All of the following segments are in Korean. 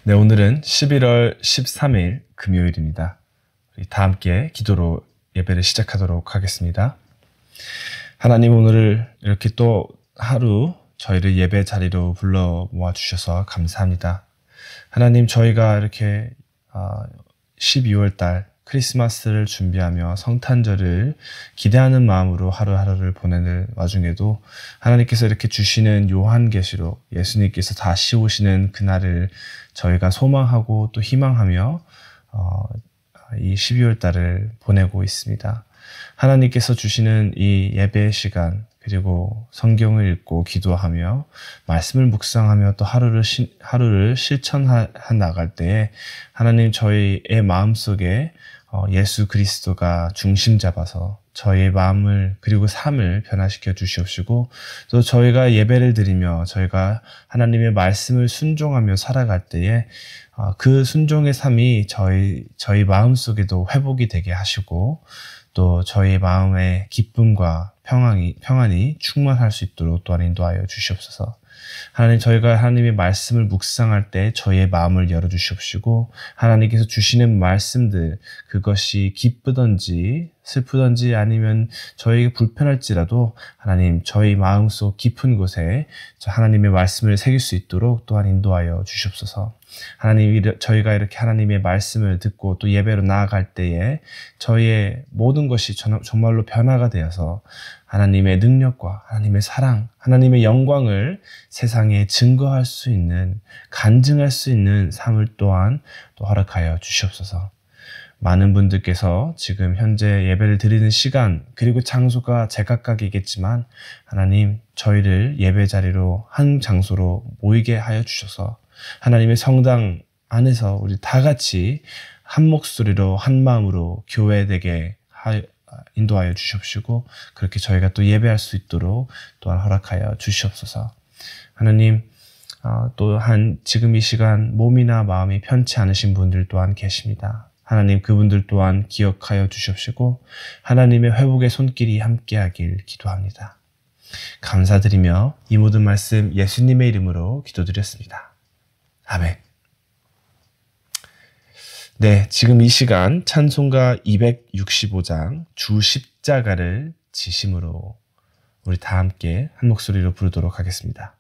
네, 오늘은 11월 13일 금요일입니다. 우리 다 함께 기도로 예배를 시작하도록 하겠습니다. 하나님, 오늘 이렇게 또 하루 저희를 예배 자리로 불러 모아주셔서 감사합니다. 하나님, 저희가 이렇게 12월 달 크리스마스를 준비하며 성탄절을 기대하는 마음으로 하루하루를 보내는 와중에도 하나님께서 이렇게 주시는 요한계시록, 예수님께서 다시 오시는 그날을 저희가 소망하고 또 희망하며 이 12월 달을 보내고 있습니다. 하나님께서 주시는 이 예배 시간, 그리고 성경을 읽고 기도하며 말씀을 묵상하며 또 하루를 실천해 나갈 때에 하나님, 저희의 마음속에 예수 그리스도가 중심 잡아서 저희의 마음을 그리고 삶을 변화시켜 주시옵시고, 또 저희가 예배를 드리며 저희가 하나님의 말씀을 순종하며 살아갈 때에 그 순종의 삶이 저희 마음속에도 회복이 되게 하시고, 또 저희의 마음의 기쁨과 평안이 충만할 수 있도록 또한 인도하여 주시옵소서. 하나님, 저희가 하나님의 말씀을 묵상할 때 저희의 마음을 열어주시옵시고, 하나님께서 주시는 말씀들, 그것이 기쁘든지 슬프든지 아니면 저희에게 불편할지라도 하나님, 저희 마음속 깊은 곳에 하나님의 말씀을 새길 수 있도록 또한 인도하여 주시옵소서. 하나님, 저희가 이렇게 하나님의 말씀을 듣고 또 예배로 나아갈 때에 저희의 모든 것이 정말로 변화가 되어서 하나님의 능력과 하나님의 사랑, 하나님의 영광을 세상에 증거할 수 있는, 간증할 수 있는 삶을 또한 또 허락하여 주시옵소서. 많은 분들께서 지금 현재 예배를 드리는 시간 그리고 장소가 제각각이겠지만 하나님, 저희를 예배 자리로 한 장소로 모이게 하여 주셔서 하나님의 성당 안에서 우리 다 같이 한 목소리로 한 마음으로 교회되게 인도하여 주시옵시고, 그렇게 저희가 또 예배할 수 있도록 또한 허락하여 주시옵소서. 하나님, 또한 지금 이 시간 몸이나 마음이 편치 않으신 분들 또한 계십니다. 하나님, 그분들 또한 기억하여 주시옵시고 하나님의 회복의 손길이 함께하길 기도합니다. 감사드리며 이 모든 말씀 예수님의 이름으로 기도드렸습니다. 아멘. 네, 지금 이 시간 찬송가 265장 주 십자가를 지심으로 우리 다 함께 한 목소리로 부르도록 하겠습니다.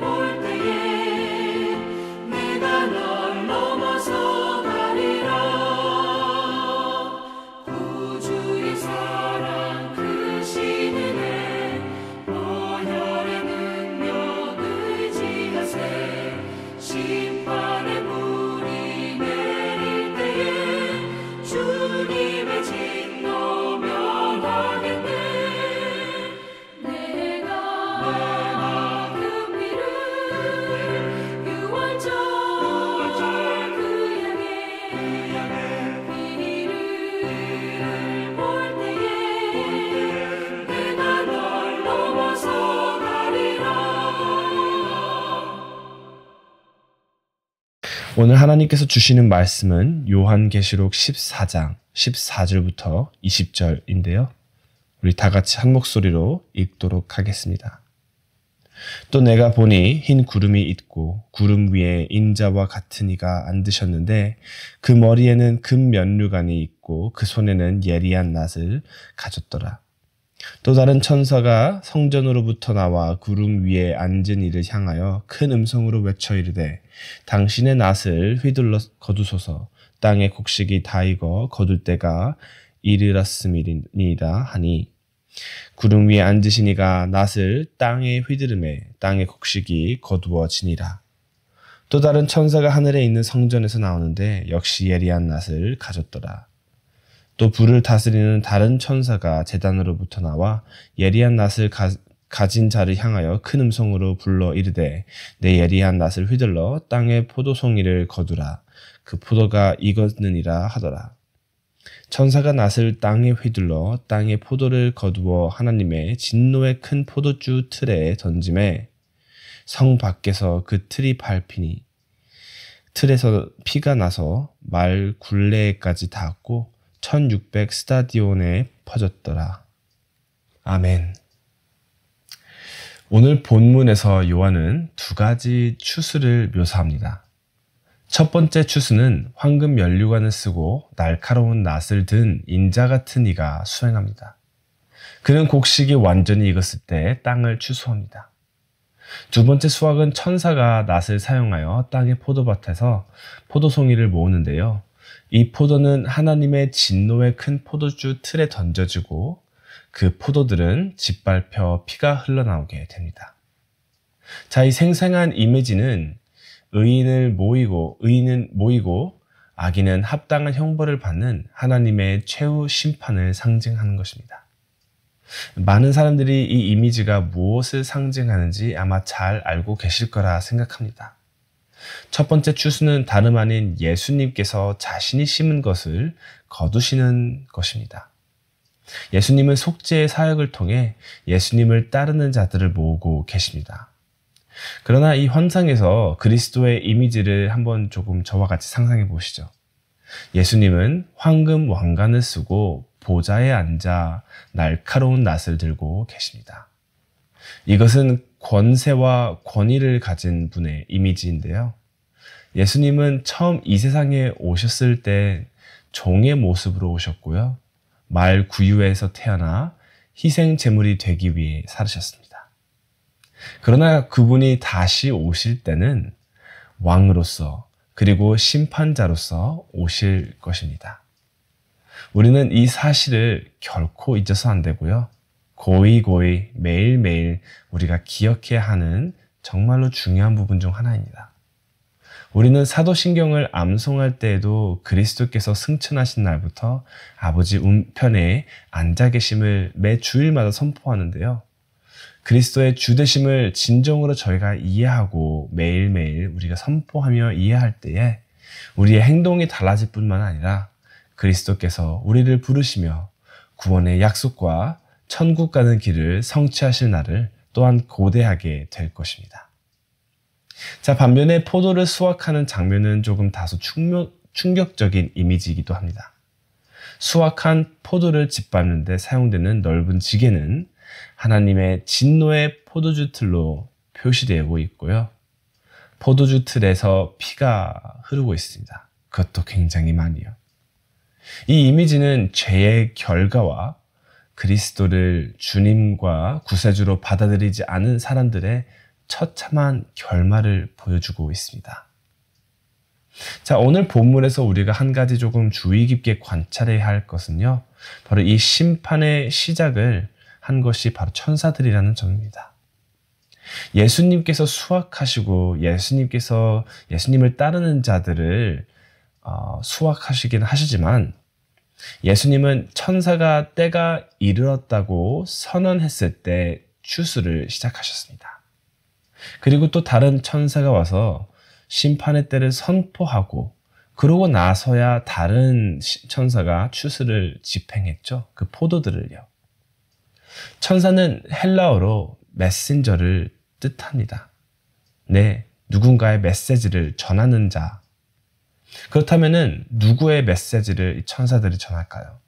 볼 때 오늘 하나님께서 주시는 말씀은 요한계시록 14장 14절부터 20절인데요. 우리 다 같이 한 목소리로 읽도록 하겠습니다. 또 내가 보니 흰 구름이 있고 구름 위에 인자와 같은 이가 앉으셨는데 그 머리에는 금 면류관이 있고 그 손에는 예리한 낫을 가졌더라. 또 다른 천사가 성전으로부터 나와 구름 위에 앉은 이를 향하여 큰 음성으로 외쳐 이르되 당신의 낫을 휘둘러 거두소서. 땅의 곡식이 다 익어 거둘 때가 이르렀음이니이다 하니 구름 위에 앉으신 이가 낫을 땅에 휘두르매 땅의 곡식이 거두어지니라. 또 다른 천사가 하늘에 있는 성전에서 나오는데 역시 예리한 낫을 가졌더라. 또 불을 다스리는 다른 천사가 제단으로부터 나와 예리한 낫을 가진 자를 향하여 큰 음성으로 불러 이르되 내 예리한 낫을 휘둘러 땅의 포도송이를 거두라. 그 포도가 익었느니라 하더라. 천사가 낫을 땅에 휘둘러 땅의 포도를 거두어 하나님의 진노의 큰 포도주 틀에 던짐에 성 밖에서 그 틀이 밟히니 틀에서 피가 나서 말 굴레까지 닿았고 1600 스타디온에 퍼졌더라. 아멘. 오늘 본문에서 요한은 두 가지 추수를 묘사합니다. 첫 번째 추수는 황금 면류관을 쓰고 날카로운 낫을 든 인자 같은 이가 수행합니다. 그는 곡식이 완전히 익었을 때 땅을 추수합니다. 두 번째 수확은 천사가 낫을 사용하여 땅의 포도밭에서 포도송이를 모으는데요. 이 포도는 하나님의 진노의 큰 포도주 틀에 던져지고 그 포도들은 짓밟혀 피가 흘러나오게 됩니다. 자, 이 생생한 이미지는 의인은 모이고 악인은 합당한 형벌을 받는 하나님의 최후 심판을 상징하는 것입니다. 많은 사람들이 이 이미지가 무엇을 상징하는지 아마 잘 알고 계실 거라 생각합니다. 첫 번째 추수는 다름 아닌 예수님께서 자신이 심은 것을 거두시는 것입니다. 예수님은 속죄의 사역을 통해 예수님을 따르는 자들을 모으고 계십니다. 그러나 이 환상에서 그리스도의 이미지를 한번 조금 저와 같이 상상해 보시죠. 예수님은 황금 왕관을 쓰고 보좌에 앉아 날카로운 낫을 들고 계십니다. 이것은 권세와 권위를 가진 분의 이미지인데요. 예수님은 처음 이 세상에 오셨을 때 종의 모습으로 오셨고요. 말 구유에서 태어나 희생 제물이 되기 위해 살으셨습니다. 그러나 그분이 다시 오실 때는 왕으로서 그리고 심판자로서 오실 것입니다. 우리는 이 사실을 결코 잊어서 안 되고요. 고이 매일매일 우리가 기억해야 하는 정말로 중요한 부분 중 하나입니다. 우리는 사도신경을 암송할 때에도 그리스도께서 승천하신 날부터 아버지 우편에 앉아 계심을 매 주일마다 선포하는데요. 그리스도의 주되심을 진정으로 저희가 이해하고 매일매일 우리가 선포하며 이해할 때에 우리의 행동이 달라질 뿐만 아니라 그리스도께서 우리를 부르시며 구원의 약속과 천국 가는 길을 성취하실 날을 또한 고대하게 될 것입니다. 자, 반면에 포도를 수확하는 장면은 조금 다소 충격적인 이미지이기도 합니다. 수확한 포도를 짓밟는 데 사용되는 넓은 지게는 하나님의 진노의 포도주 틀로 표시되고 있고요. 포도주 틀에서 피가 흐르고 있습니다. 그것도 굉장히 많이요. 이 이미지는 죄의 결과와 그리스도를 주님과 구세주로 받아들이지 않은 사람들의 처참한 결말을 보여주고 있습니다. 자, 오늘 본문에서 우리가 한 가지 조금 주의 깊게 관찰해야 할 것은요. 바로 이 심판의 시작을 한 것이 바로 천사들이라는 점입니다. 예수님께서 수확하시고 예수님을 따르는 자들을 수확하시긴 하시지만 예수님은 천사가 때가 이르렀다고 선언했을 때 추수를 시작하셨습니다. 그리고 또 다른 천사가 와서 심판의 때를 선포하고 그러고 나서야 다른 천사가 추수를 집행했죠. 그 포도들을요. 천사는 헬라어로 메신저를 뜻합니다. 네, 누군가의 메시지를 전하는 자, 그렇다면은 누구의 메시지를 이 천사들이 전할까요?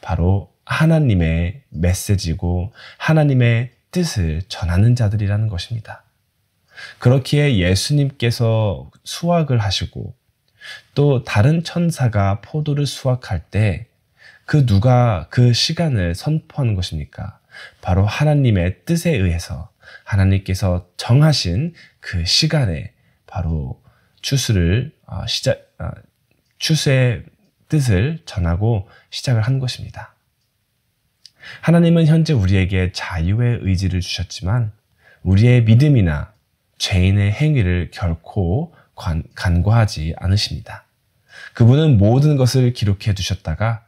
바로 하나님의 메시지고 하나님의 뜻을 전하는 자들이라는 것입니다. 그렇기에 예수님께서 수확을 하시고 또 다른 천사가 포도를 수확할 때 그 누가 그 시간을 선포하는 것입니까? 바로 하나님의 뜻에 의해서 하나님께서 정하신 그 시간에 바로 추수의 뜻을 전하고 시작을 한 것입니다. 하나님은 현재 우리에게 자유의 의지를 주셨지만 우리의 믿음이나 죄인의 행위를 결코 간과하지 않으십니다. 그분은 모든 것을 기록해 두셨다가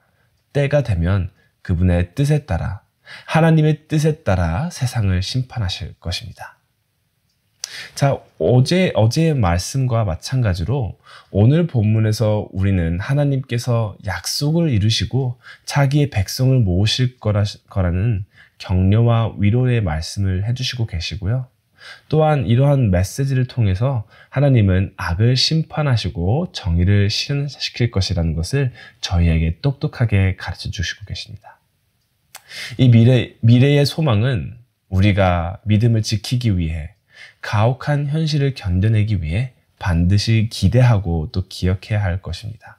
때가 되면 그분의 뜻에 따라 하나님의 뜻에 따라 세상을 심판하실 것입니다. 자, 어제의 말씀과 마찬가지로 오늘 본문에서 우리는 하나님께서 약속을 이루시고 자기의 백성을 모으실 거라는 격려와 위로의 말씀을 해주시고 계시고요. 또한 이러한 메시지를 통해서 하나님은 악을 심판하시고 정의를 실현시킬 것이라는 것을 저희에게 똑똑하게 가르쳐 주시고 계십니다. 이 미래의 소망은 우리가 믿음을 지키기 위해 가혹한 현실을 견뎌내기 위해 반드시 기대하고 또 기억해야 할 것입니다.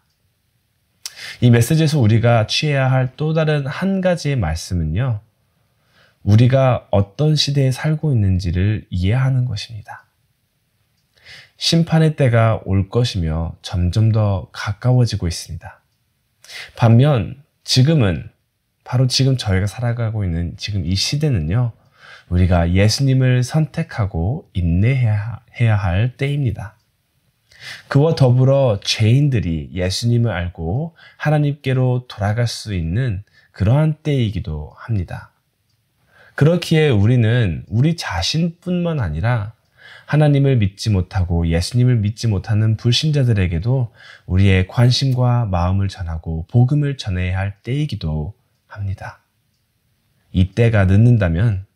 이 메시지에서 우리가 취해야 할 또 다른 한 가지의 말씀은요. 우리가 어떤 시대에 살고 있는지를 이해하는 것입니다. 심판의 때가 올 것이며 점점 더 가까워지고 있습니다. 반면 지금은 바로 지금 저희가 살아가고 있는 지금 이 시대는요. 우리가 예수님을 선택하고 인내해야 할 때입니다. 그와 더불어 죄인들이 예수님을 알고 하나님께로 돌아갈 수 있는 그러한 때이기도 합니다. 그렇기에 우리는 우리 자신뿐만 아니라 하나님을 믿지 못하고 예수님을 믿지 못하는 불신자들에게도 우리의 관심과 마음을 전하고 복음을 전해야 할 때이기도 합니다. 이 때가 늦는다면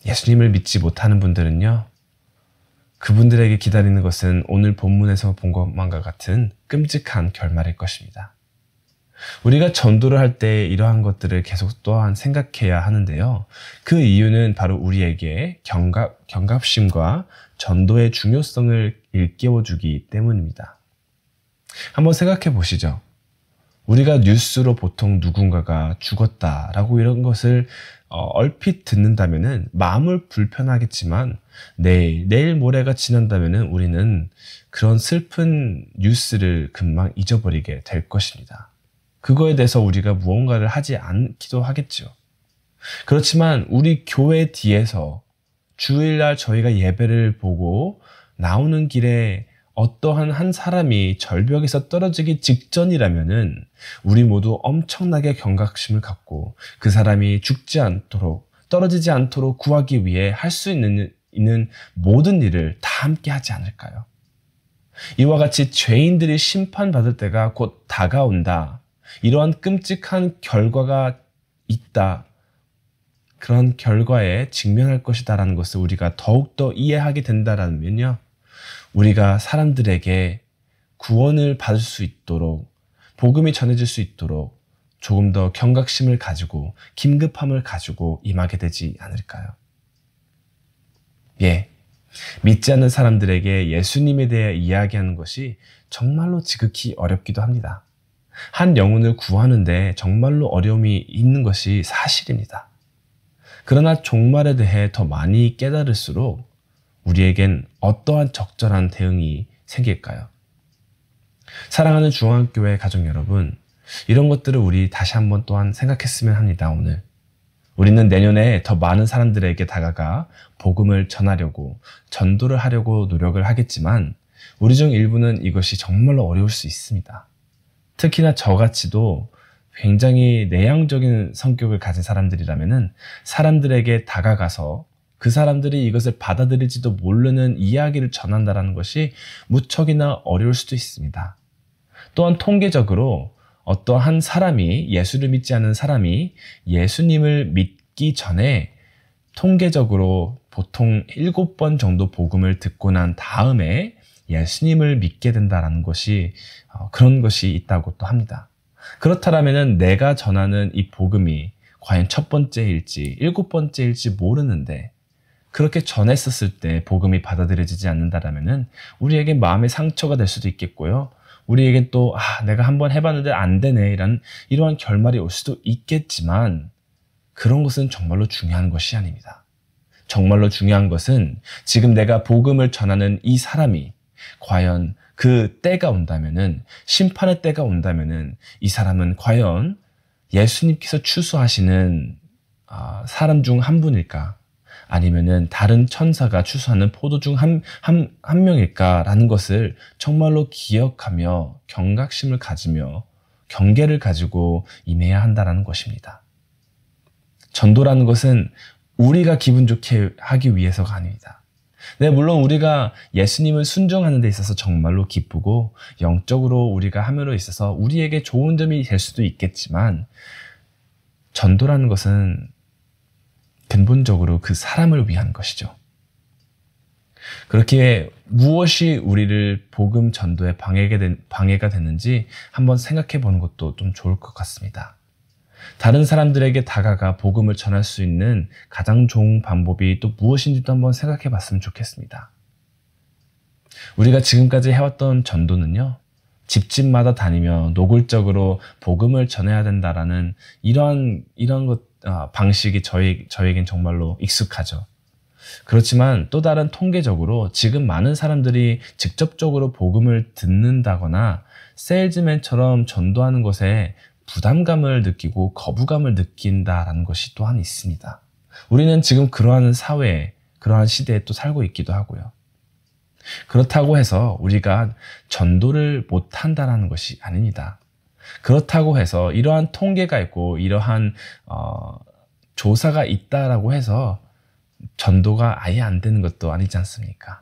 예수님을 믿지 못하는 분들은요, 그분들에게 기다리는 것은 오늘 본문에서 본 것만과 같은 끔찍한 결말일 것입니다. 우리가 전도를 할 때 이러한 것들을 계속 또한 생각해야 하는데요. 그 이유는 바로 우리에게 경각심과 전도의 중요성을 일깨워주기 때문입니다. 한번 생각해 보시죠. 우리가 뉴스로 보통 누군가가 죽었다라고 이런 것을 얼핏 듣는다면은 마음을 불편하겠지만 내일 모레가 지난다면은 우리는 그런 슬픈 뉴스를 금방 잊어버리게 될 것입니다. 그거에 대해서 우리가 무언가를 하지 않기도 하겠죠. 그렇지만 우리 교회 뒤에서 주일날 저희가 예배를 보고 나오는 길에 어떠한 한 사람이 절벽에서 떨어지기 직전이라면은 우리 모두 엄청나게 경각심을 갖고 그 사람이 죽지 않도록 떨어지지 않도록 구하기 위해 할 수 있는 모든 일을 다 함께 하지 않을까요? 이와 같이 죄인들이 심판받을 때가 곧 다가온다. 이러한 끔찍한 결과가 있다. 그런 결과에 직면할 것이다라는 것을 우리가 더욱더 이해하게 된다면요. 우리가 사람들에게 구원을 받을 수 있도록 복음이 전해질 수 있도록 조금 더 경각심을 가지고 긴급함을 가지고 임하게 되지 않을까요? 예, 믿지 않는 사람들에게 예수님에 대해 이야기하는 것이 정말로 지극히 어렵기도 합니다. 한 영혼을 구하는데 정말로 어려움이 있는 것이 사실입니다. 그러나 종말에 대해 더 많이 깨달을수록 우리에겐 어떠한 적절한 대응이 생길까요? 사랑하는 중앙교회 가족 여러분, 이런 것들을 우리 다시 한번 또한 생각했으면 합니다. 오늘 우리는 내년에 더 많은 사람들에게 다가가 복음을 전하려고 전도를 하려고 노력을 하겠지만 우리 중 일부는 이것이 정말로 어려울 수 있습니다. 특히나 저같이도 굉장히 내향적인 성격을 가진 사람들이라면은 사람들에게 다가가서 그 사람들이 이것을 받아들일지도 모르는 이야기를 전한다는 것이 무척이나 어려울 수도 있습니다. 또한 통계적으로 어떠한 사람이 예수를 믿지 않는 사람이 예수님을 믿기 전에 통계적으로 보통 7번 정도 복음을 듣고 난 다음에 예수님을 믿게 된다라는 것이 그런 것이 있다고 또 합니다. 그렇다면 내가 전하는 이 복음이 과연 첫 번째일지 7번째일지 모르는데 그렇게 전했었을 때 복음이 받아들여지지 않는다라면 우리에게 마음의 상처가 될 수도 있겠고요. 우리에게 또 내가 한번 해봤는데 안 되네 이러한 결말이 올 수도 있겠지만 그런 것은 정말로 중요한 것이 아닙니다. 정말로 중요한 것은 지금 내가 복음을 전하는 이 사람이 과연 그 때가 온다면은 심판의 때가 온다면은 이 사람은 과연 예수님께서 추수하시는 사람 중 한 분일까? 아니면은 다른 천사가 추수하는 포도 중 한 명일까라는 것을 정말로 기억하며 경각심을 가지며 경계를 가지고 임해야 한다는 것입니다. 전도라는 것은 우리가 기분 좋게 하기 위해서가 아닙니다. 네, 물론 우리가 예수님을 순종하는 데 있어서 정말로 기쁘고 영적으로 우리가 함으로 있어서 우리에게 좋은 점이 될 수도 있겠지만 전도라는 것은 근본적으로 그 사람을 위한 것이죠. 그렇게 무엇이 우리를 복음 전도에 방해가 됐는지 한번 생각해 보는 것도 좀 좋을 것 같습니다. 다른 사람들에게 다가가 복음을 전할 수 있는 가장 좋은 방법이 또 무엇인지도 한번 생각해 봤으면 좋겠습니다. 우리가 지금까지 해왔던 전도는요, 집집마다 다니며 노골적으로 복음을 전해야 된다라는 이런 방식이 저에겐 정말로 익숙하죠. 그렇지만 또 다른 통계적으로 지금 많은 사람들이 직접적으로 복음을 듣는다거나 세일즈맨처럼 전도하는 것에 부담감을 느끼고 거부감을 느낀다라는 것이 또한 있습니다. 우리는 지금 그러한 사회에, 그러한 시대에 또 살고 있기도 하고요. 그렇다고 해서 우리가 전도를 못한다는 것이 아닙니다. 그렇다고 해서 이러한 통계가 있고 이러한 조사가 있다라고 해서 전도가 아예 안 되는 것도 아니지 않습니까?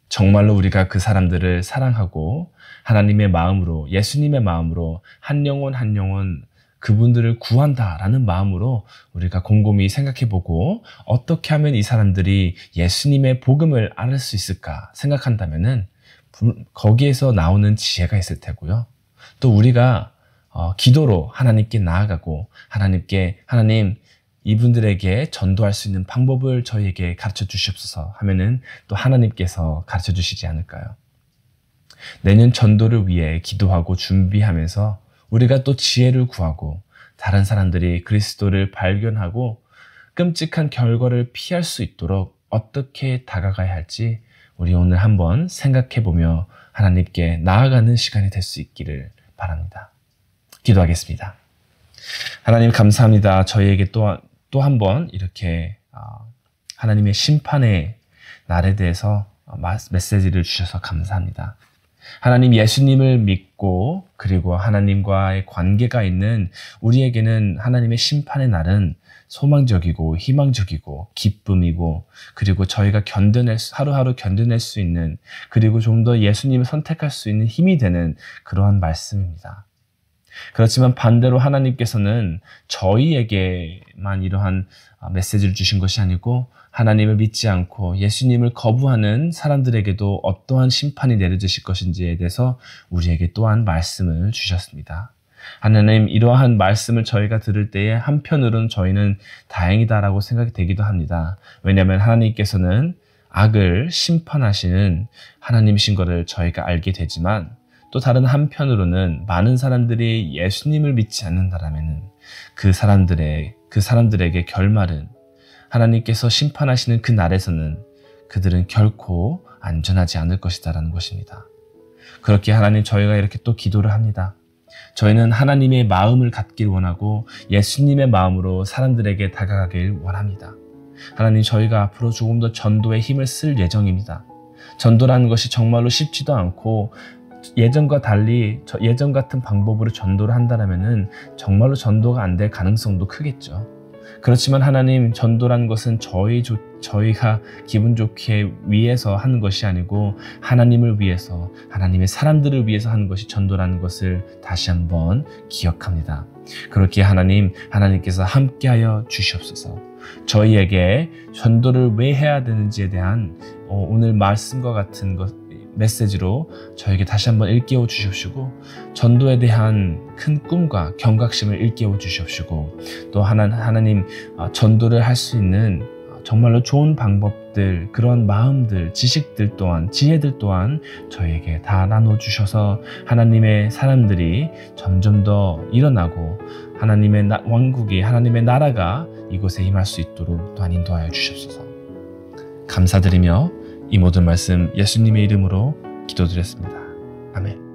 정말로 우리가 그 사람들을 사랑하고 하나님의 마음으로, 예수님의 마음으로 한 영혼 그분들을 구한다라는 마음으로 우리가 곰곰이 생각해보고 어떻게 하면 이 사람들이 예수님의 복음을 알을 수 있을까 생각한다면은 거기에서 나오는 지혜가 있을 테고요. 또 우리가 기도로 하나님께 나아가고 하나님 이분들에게 전도할 수 있는 방법을 저희에게 가르쳐 주시옵소서 하면은 또 하나님께서 가르쳐 주시지 않을까요? 내년 전도를 위해 기도하고 준비하면서 우리가 또 지혜를 구하고 다른 사람들이 그리스도를 발견하고 끔찍한 결과를 피할 수 있도록 어떻게 다가가야 할지 우리 오늘 한번 생각해보며 하나님께 나아가는 시간이 될 수 있기를 바랍니다. 기도하겠습니다. 하나님 감사합니다. 저희에게 또 한 번 이렇게 하나님의 심판의 날에 대해서 메시지를 주셔서 감사합니다. 하나님 예수님을 믿고 그리고 하나님과의 관계가 있는 우리에게는 하나님의 심판의 날은 소망적이고 희망적이고 기쁨이고 그리고 저희가 하루하루 견뎌낼 수 있는 그리고 좀 더 예수님을 선택할 수 있는 힘이 되는 그러한 말씀입니다. 그렇지만 반대로 하나님께서는 저희에게만 이러한 메시지를 주신 것이 아니고 하나님을 믿지 않고 예수님을 거부하는 사람들에게도 어떠한 심판이 내려지실 것인지에 대해서 우리에게 또한 말씀을 주셨습니다. 하나님, 이러한 말씀을 저희가 들을 때에 한편으로는 저희는 다행이다라고 생각이 되기도 합니다. 왜냐하면 하나님께서는 악을 심판하시는 하나님이신 것을 저희가 알게 되지만 또 다른 한편으로는 많은 사람들이 예수님을 믿지 않는다라면 그 사람들에게 결말은 하나님께서 심판하시는 그 날에서는 그들은 결코 안전하지 않을 것이다라는 것입니다. 그렇게 하나님 저희가 이렇게 또 기도를 합니다. 저희는 하나님의 마음을 갖길 원하고 예수님의 마음으로 사람들에게 다가가길 원합니다. 하나님 저희가 앞으로 조금 더 전도에 힘을 쓸 예정입니다. 전도라는 것이 정말로 쉽지도 않고 예전과 달리 예전 같은 방법으로 전도를 한다면 정말로 전도가 안 될 가능성도 크겠죠. 그렇지만 하나님 전도라는 것은 저희가 기분 좋게 위해서 하는 것이 아니고 하나님을 위해서 하나님의 사람들을 위해서 하는 것이 전도라는 것을 다시 한번 기억합니다. 그렇게 하나님께서 함께하여 주시옵소서. 저희에게 전도를 왜 해야 되는지에 대한 오늘 말씀과 같은 것 메시지로 저에게 다시 한번 일깨워 주십시고 전도에 대한 큰 꿈과 경각심을 일깨워 주십시고 또 하나님 전도를 할 수 있는 정말로 좋은 방법들, 그런 마음들, 지식들 또한, 지혜들 또한 저에게 다 나눠주셔서 하나님의 사람들이 점점 더 일어나고 하나님의 왕국이, 하나님의 나라가 이곳에 임할 수 있도록 또한 인도하여 주시옵소서. 감사드리며 이 모든 말씀 예수님의 이름으로 기도드렸습니다. 아멘.